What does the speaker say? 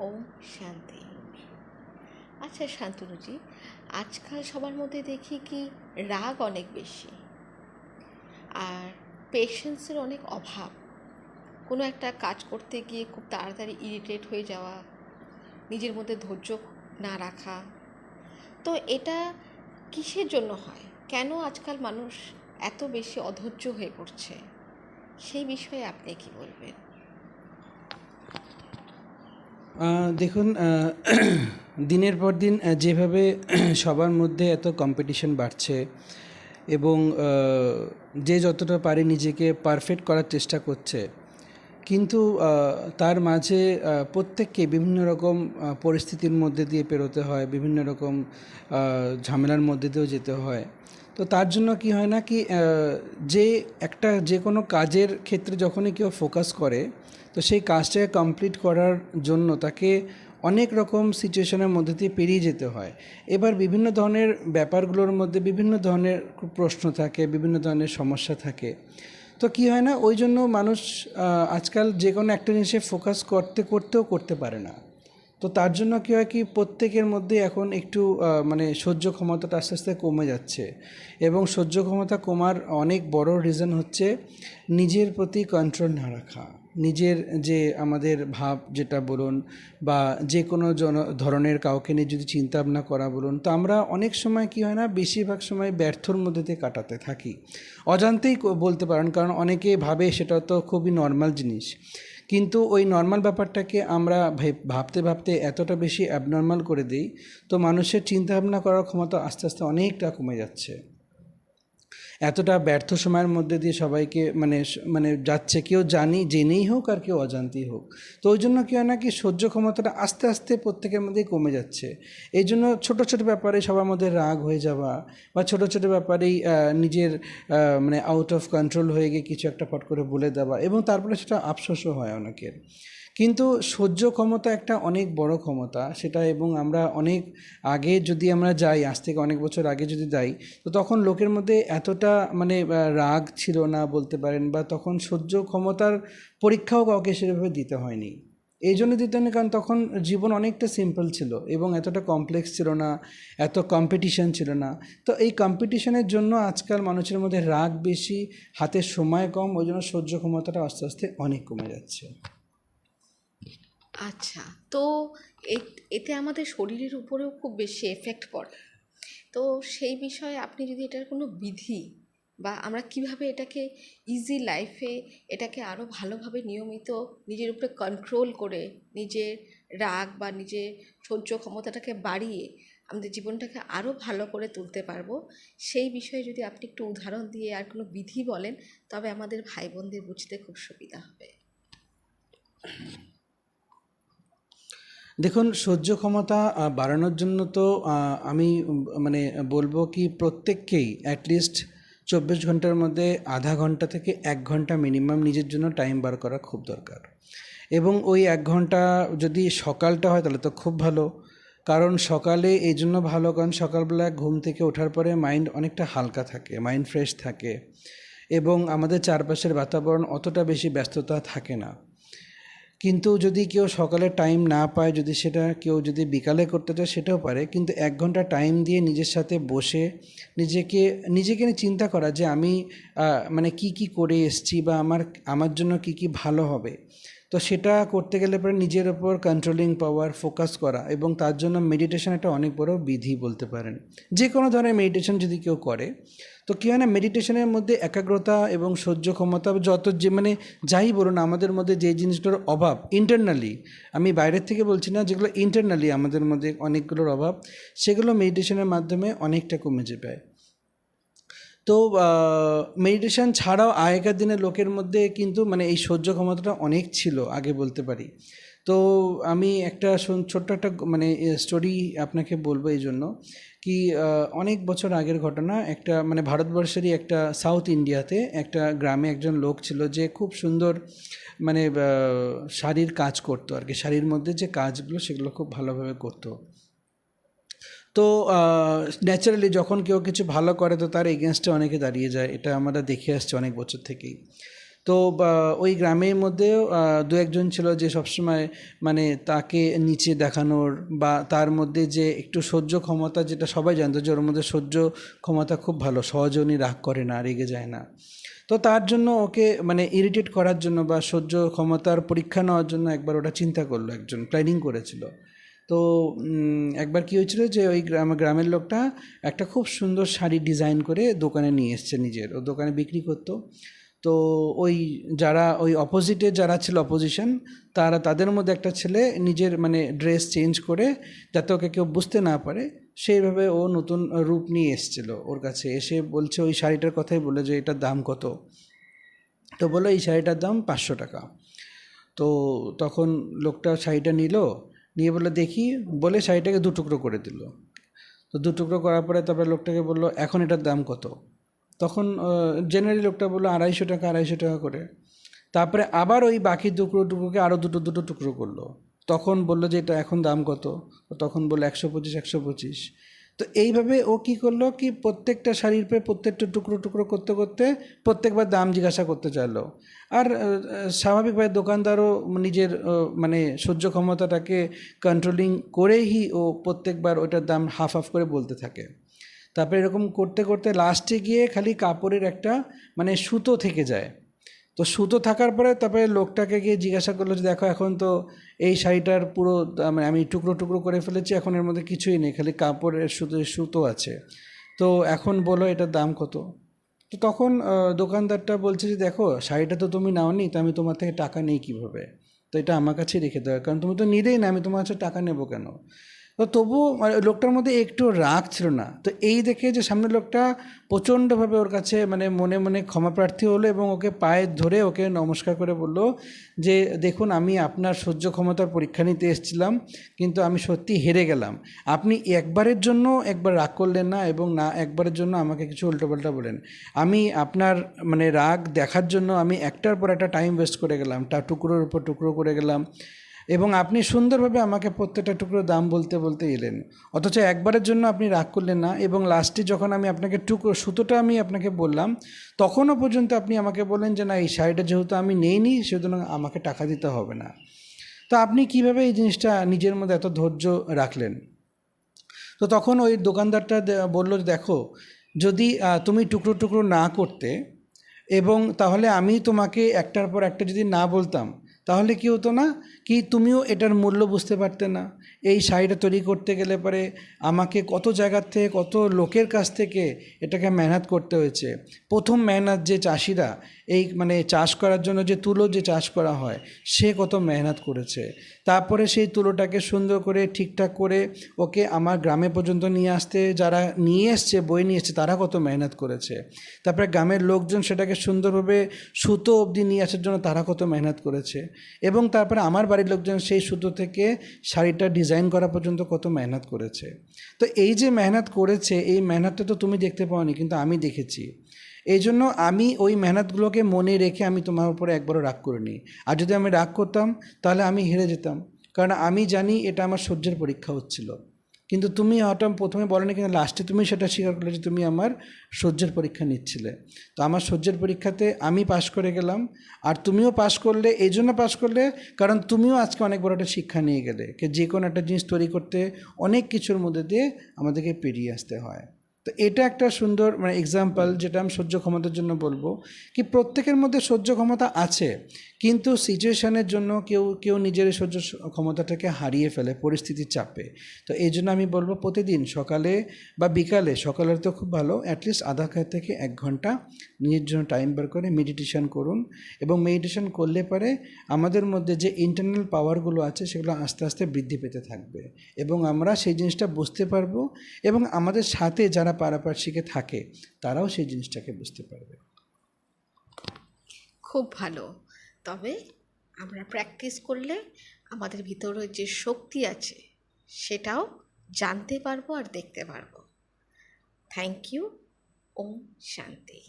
ওম শান্তি। আচ্ছা শান্তনুজি, আজকাল সবার মধ্যে দেখি কি রাগ অনেক বেশি আর পেশেন্সের অনেক অভাব। কোনো একটা কাজ করতে গিয়ে খুব তাড়াতাড়ি ইরিটেট হয়ে যাওয়া, নিজের মধ্যে ধৈর্য না রাখা। তো এটা কিসের জন্য হয়? কেন আজকাল মানুষ এত বেশি অধৈর্য হয়ে পড়ছে? সেই বিষয়ে আপনি কি বলবেন? দেখুন, দিনের পর দিন যেভাবে সবার মধ্যে এত কম্পিটিশন বাড়ছে এবং যে যতটা পারে নিজেকে পারফেক্ট করার চেষ্টা করছে, কিন্তু তার মাঝে প্রত্যেককে বিভিন্ন রকম পরিস্থিতির মধ্যে দিয়ে পেরোতে হয়, বিভিন্ন রকম ঝামেলার মধ্যে দিয়েও যেতে হয়। তো তার জন্য কি হয় না কি, যে কোনো কাজের ক্ষেত্রে যখনই কেউ ফোকাস করে, তো সেই কাজটাকে কমপ্লিট করার জন্য তাকে অনেক রকম সিচুয়েশনের মধ্যে দিয়ে পেরিয়ে যেতে হয়। এবার বিভিন্ন ধরনের ব্যাপারগুলোর মধ্যে বিভিন্ন ধরনের প্রশ্ন থাকে, বিভিন্ন ধরনের সমস্যা থাকে। তো কী হয় না, ওই জন্য মানুষ আজকাল যে কোনো একটা জিনিসে ফোকাস করতেও করতে পারে না। তো তার জন্য কী হয় কি, প্রত্যেকের মধ্যে এখন একটু মানে সহ্য ক্ষমতাটা আস্তে আস্তে কমে যাচ্ছে। এবং সহ্য ক্ষমতা কমার অনেক বড় রিজন হচ্ছে নিজের প্রতি কন্ট্রোল না রাখা। নিজের যে আমাদের ভাব যেটা বলুন, বা যে কোনো ধরনের কাউকে নিয়ে যদি চিন্তা ভাবনা করা বলুন, তো আমরা অনেক সময় কী হয় না, বেশিরভাগ সময় ব্যর্থর মধ্যে দিয়ে কাটাতে থাকি। অজান্তেই বলতে পারেন, কারণ অনেকে ভাবে সেটা তো খুবই নর্মাল জিনিস, কিন্তু ওই নর্মাল ব্যাপারটাকে আমরা ভাবতে ভাবতে এতটা বেশি অ্যাবনর্মাল করে দিই, তো মানুষের চিন্তাভাবনা করার ক্ষমতা আস্তে আস্তে অনেকটা কমে যাচ্ছে। এতটা ব্যর্থ সময়ের মধ্যে দিয়ে সবাইকে মানে যাচ্ছে, কেউ জেনেই হোক আর কেউ অজান্তেই হোক। তো ওই জন্য কী হয় না কি, সহ্য ক্ষমতাটা আস্তে আস্তে প্রত্যেকের মধ্যেই কমে যাচ্ছে। এই জন্য ছোটো ছোটো ব্যাপারে সবার মধ্যে রাগ হয়ে যাওয়া, বা ছোটো ছোটো ব্যাপারেই নিজের মানে আউট অফ কন্ট্রোল হয়ে গিয়ে কিছু একটা ফট করে বলে দেওয়া, এবং তারপরে সেটা আফসোসও হয় অনেকের। কিন্তু সহ্য ক্ষমতা একটা অনেক বড় ক্ষমতা সেটা, এবং আমরা অনেক আগে যদি আমরা যাই, আজ থেকে অনেক বছর আগে যদি যাই, তো তখন লোকের মধ্যে এতটা মানে রাগ ছিল না বলতে পারেন, বা তখন সহ্য ক্ষমতার পরীক্ষাও কাউকে সেভাবে দিতে হয়নি। এই জন্য দিতে হয়নি কারণ তখন জীবন অনেকটা সিম্পল ছিল এবং এতটা কমপ্লেক্স ছিল না, এত কম্পিটিশন ছিল না। তো এই কম্পিটিশনের জন্য আজকাল মানুষের মধ্যে রাগ বেশি, হাতের সময় কম, ওই জন্য সহ্য ক্ষমতাটা আস্তে আস্তে অনেক কমে যাচ্ছে। আচ্ছা, তো এতে আমাদের শরীরের উপরেও খুব বেশি এফেক্ট পড়ে। তো সেই বিষয়ে আপনি যদি এটার কোনো বিধি বা আমরা কিভাবে এটাকে ইজি লাইফে এটাকে আরও ভালোভাবে নিয়মিত নিজের উপরে কন্ট্রোল করে নিজের রাগ বা নিজের সহ্য ক্ষমতাটাকে বাড়িয়ে আমাদের জীবনটাকে আরও ভালো করে তুলতে পারবো, সেই বিষয়ে যদি আপনি একটু উদাহরণ দিয়ে আর কোনো বিধি বলেন, তবে আমাদের ভাই বোনদের বুঝতে খুব সুবিধা হবে। দেখুন, সহ্য ক্ষমতা বাড়ানোর জন্য তো আমি মানে বলবো কি, প্রত্যেককেই অ্যাটলিস্ট 24 ঘন্টার মধ্যে আধা ঘন্টা থেকে 1 ঘন্টা মিনিমাম নিজের জন্য টাইম বার করা খুব দরকার। এবং ওই 1 ঘন্টা যদি সকালটা হয় তাহলে তো খুব ভালো, কারণ সকালে এই জন্য ভালো, কারণ সকালবেলা ঘুম থেকে ওঠার পরে মাইন্ড অনেকটা হালকা থাকে, মাইন্ড ফ্রেশ থাকে, এবং আমাদের চারপাশের বাতাবরণ অতটা বেশি ব্যস্ততা থাকে না। কিন্তু যদি কেউ সকালে টাইম না পায়, যদি সেটা কেউ যদি বিকালে করতে চায় সেটাও পারে, কিন্তু 1 ঘন্টা টাইম দিয়ে নিজের সাথে বসে নিজেকে নিজেকে নিয়ে চিন্তা করা যে আমি মানে কি করে এসেছি, বা আমার জন্য কি ভালো হবে। তো সেটা করতে গেলে পরে নিজের ওপর কন্ট্রোলিং পাওয়ার, ফোকাস করা, এবং তার জন্য মেডিটেশন একটা অনেক বড় বিধি বলতে পারেন। যে কোনো ধরনের মেডিটেশন যদি কেউ করে, তো কী হয় না, মেডিটেশনের মধ্যে একাগ্রতা এবং সহ্য ক্ষমতা মানে যাই বলুন, আমাদের মধ্যে যে জিনিসগুলোর অভাব ইন্টারনালি, আমি বাইরের থেকে বলছি না, যেগুলো ইন্টারনালি আমাদের মধ্যে অনেকগুলোর অভাব, সেগুলো মেডিটেশনের মাধ্যমে অনেকটা কমে যাবে। তো মেডিটেশন ছাড়াও আগেকার দিনের লোকের মধ্যে কিন্তু মানে এই সহ্য ক্ষমতাটা অনেক ছিল আগে বলতে পারি। তো আমি একটা ছোট্ট একটা মানে স্টোরি আপনাকে বলবো এই জন্য কি, অনেক বছর আগের ঘটনা, একটা মানে ভারতবর্ষেরই একটা সাউথ ইন্ডিয়াতে একটা গ্রামে একজন লোক ছিল যে খুব সুন্দর মানে শাড়ির কাজ করতো আর কি, শাড়ির মধ্যে যে কাজগুলো সেগুলো খুব ভালোভাবে করতো। তো ন্যাচারালি যখন কেউ কিছু ভালো করে তো তার এগেনস্টে অনেকে দাঁড়িয়ে যায়, এটা আমরা দেখে আসছি অনেক বছর থেকেই। তো ওই গ্রামের মধ্যেও দু একজন ছিল যে সবসময় মানে তাকে নিচে দেখানোর বা তার মধ্যে যে একটু সহ্য ক্ষমতা, যেটা সবাই জানতো যে ওর মধ্যে সহ্য ক্ষমতা খুব ভালো, সহজে উনি রাগ করে না, রেগে যায় না। তো তার জন্য ওকে মানে ইরিটেট করার জন্য বা সহ্য ক্ষমতার পরীক্ষা নেওয়ার জন্য একবার ওটা চিন্তা করলো, একজন প্ল্যানিং করেছিল। তো একবার কী হয়েছিল যে ওই গ্রামের লোকটা একটা খুব সুন্দর শাড়ি ডিজাইন করে দোকানে নিয়ে এসছে, নিজের ও দোকানে বিক্রি করতো। তো ওই যারা ওই অপোজিটে যারা ছিল অপোজিশন, তাদের মধ্যে একটা ছেলে নিজের মানে ড্রেস চেঞ্জ করে যাতে ওকে কেউ বুঝতে না পারে সেইভাবে ও নতুন রূপ নিয়ে এসেছিল ওর কাছে। এসে বলছে ওই শাড়িটার কথাই বলে যে এটার দাম কত। তো বললো এই শাড়িটার দাম 500 টাকা। তো তখন লোকটা শাড়িটা নিয়ে বললো দেখি, বলে শাড়িটাকে 2 টুকরো করে দিল। তো 2 টুকরো করার পরে তারপরে লোকটাকে বললো এখন এটার দাম কত। তখন জেনারেলি লোকটা বললো 250 টাকা করে। তারপরে আবার ওই বাকি টুকরোকে আরও দুটো টুকরো করলো। তখন বললো যে এটা এখন দাম কত। তখন বললো 125। তো এইভাবে ও কী করলো কি প্রত্যেকটা শাড়ির পরে প্রত্যেকটা টুকরো করতে করতে প্রত্যেকবার দাম জিজ্ঞাসা করতে চাইলো। আর স্বাভাবিকভাবে দোকানদারও নিজের মানে সহ্য ক্ষমতাটাকে কন্ট্রোলিং করেই ও প্রত্যেকবার ওটার দাম হাফ করে বলতে থাকে। তারপরে এরকম করতে করতে লাস্টে গিয়ে খালি কাপড়ের একটা মানে সুতো থেকে যায়। তো সুতো থাকার পরে তারপরে লোকটাকে গিয়ে জিজ্ঞাসা করলো যে দেখো এখন তো এই শাড়িটার পুরো মানে আমি টুকরো করে ফেলেছি, এখন এর মধ্যে কিছুই নেই, খালি কাপড়ের সুতো আছে। তো এখন বলো এটার দাম কত। তো তখন দোকানদারটা বলছে যে দেখো শাড়িটা তো তুমি নাওনি, তো আমি তোমার থেকে টাকা নেই কীভাবে, তো এটা আমার কাছেই রেখে দেওয়া, কারণ তুমি তো নিলেই না, আমি তোমার কাছে টাকা নেবো কেন। তো তবুও মানে লোকটার মধ্যে একটু রাগ ছিল না। তো এই দেখে যে সামনের লোকটা প্রচণ্ডভাবে ওর কাছে মানে মনে মনে ক্ষমা প্রার্থী হলো এবং ওকে পায়ে ধরে ওকে নমস্কার করে বলল যে দেখুন আমি আপনার সহ্য ক্ষমতার পরীক্ষা নিতে এসেছিলাম, কিন্তু আমি সত্যি হেরে গেলাম। আপনি একবারের জন্য একবার রাগ করলেন না এবং না একবারের জন্য আমাকে কিছু উল্টোপাল্টা বলেন। আমি আপনার মানে রাগ দেখার জন্য আমি একটার পর একটা টাইম ওয়েস্ট করে গেলাম, টুকরোর উপর টুকরো করে গেলাম, এবং আপনি সুন্দরভাবে আমাকে প্রত্যেকটা টুকরো দাম বলতে বলতে এলেন, অথচ একবারের জন্য আপনি রাগ করলেন না। এবং লাস্টে যখন আমি আপনাকে সুতোটা আমি আপনাকে বললাম, তখনও পর্যন্ত আপনি আমাকে বললেন যে না এই শাড়িটা যেহেতু আমি নেইনি সুতরাং আমাকে টাকা দিতে হবে না। তো আপনি কিভাবে এই জিনিসটা নিজের মধ্যে এত ধৈর্য রাখলেন। তো তখন ওই দোকানদারটা বলল দেখো যদি তুমি টুকরো না করতে এবং তাহলে আমি তোমাকে একটার পর একটা যদি না বলতাম, তাহলে কি হতো না কি তুমিও এটার মূল্য বুঝতে পারতে না। এই শাড়িটা তৈরি করতে গেলে পরে আমাকে কত জায়গার থেকে কত লোকের কাছ থেকে এটাকে মেহনত করতে হয়েছে। প্রথম মেহনত যে চাষিরা এই মানে চাষ করার জন্য যে তুলো যে চাষ করা হয় সে কত মেহনত করেছে। তারপরে সেই তুলোটাকে সুন্দর করে ঠিকঠাক করে ওকে আমার গ্রামে পর্যন্ত নিয়ে আসতে যারা নিয়ে এসছে বই নিয়ে এসছে তারা কত মেহনত করেছে। তারপরে গ্রামের লোকজন সেটাকে সুন্দরভাবে সুতো অবধি নিয়ে আসার জন্য তারা কত মেহনত করেছে। এবং তারপরে আমার বাড়ির লোকজন সেই সুতো থেকে শাড়িটা ডিজাইন করা পর্যন্ত কত মেহনত করেছে। তো এই যে মেহনত করেছে এই মেহনতটা তো তুমি দেখতে পাওনি, কিন্তু আমি দেখেছি। এই জন্য আমি ওই মেহনতগুলোকে মনে রেখে আমি তোমার উপরে একবারও রাগ করিনি। আর যদি আমি রাগ করতাম তাহলে আমি হেরে যেতাম, কারণ আমি জানি এটা আমার সহ্যের পরীক্ষা হচ্ছিল। কিন্তু তুমি হয়তো প্রথমে বলোনি, কিন্তু লাস্টে তুমি সেটা স্বীকার করলে যে তুমি আমার সহ্যের পরীক্ষা নিচ্ছিলে। তো আমার সহ্যের পরীক্ষাতে আমি পাশ করে গেলাম, আর তুমিও পাশ করলে। এই জন্য পাশ করলে কারণ তুমিও আজকে অনেক বড় একটা শিক্ষা নিয়ে গেলে যে কোনো একটা জিনিস তৈরি করতে অনেক কিছুর মধ্যে দিয়ে আমাদেরকে পেরিয়ে আসতে হয়। তো এটা একটা সুন্দর মানে এক্সাম্পল যেটা আমি সহ্য ক্ষমতার জন্য বলবো কি প্রত্যেকের মধ্যে সহ্য ক্ষমতা আছে, কিন্তু সিচুয়েশানের জন্য কেউ নিজের সহ্য ক্ষমতাটাকে হারিয়ে ফেলে পরিস্থিতির চাপে। তো এই জন্য আমি বলবো প্রতিদিন সকালে বা বিকালে, সকালের তো খুব ভালো, অ্যাটলিস্ট আধা থেকে 1 ঘন্টা নিজের জন্য টাইম বের করে মেডিটেশন করুন। এবং মেডিটেশন করলে পরে আমাদের মধ্যে যে ইন্টারনাল পাওয়ারগুলো আছে সেগুলো আস্তে আস্তে বৃদ্ধি পেতে থাকবে এবং আমরা সেই জিনিসটা বুঝতে পারবো এবং আমাদের সাথে যারা পারাপার্শ্বিকে থাকে তারাও সেই জিনিসটাকে বুঝতে পারবে। খুব ভালো। তবে আমরা প্র্যাকটিস করলে আমাদের ভিতরে যে শক্তি আছে সেটাও জানতে পারবো আর দেখতে পারবো। Thank you. ওম শান্তি।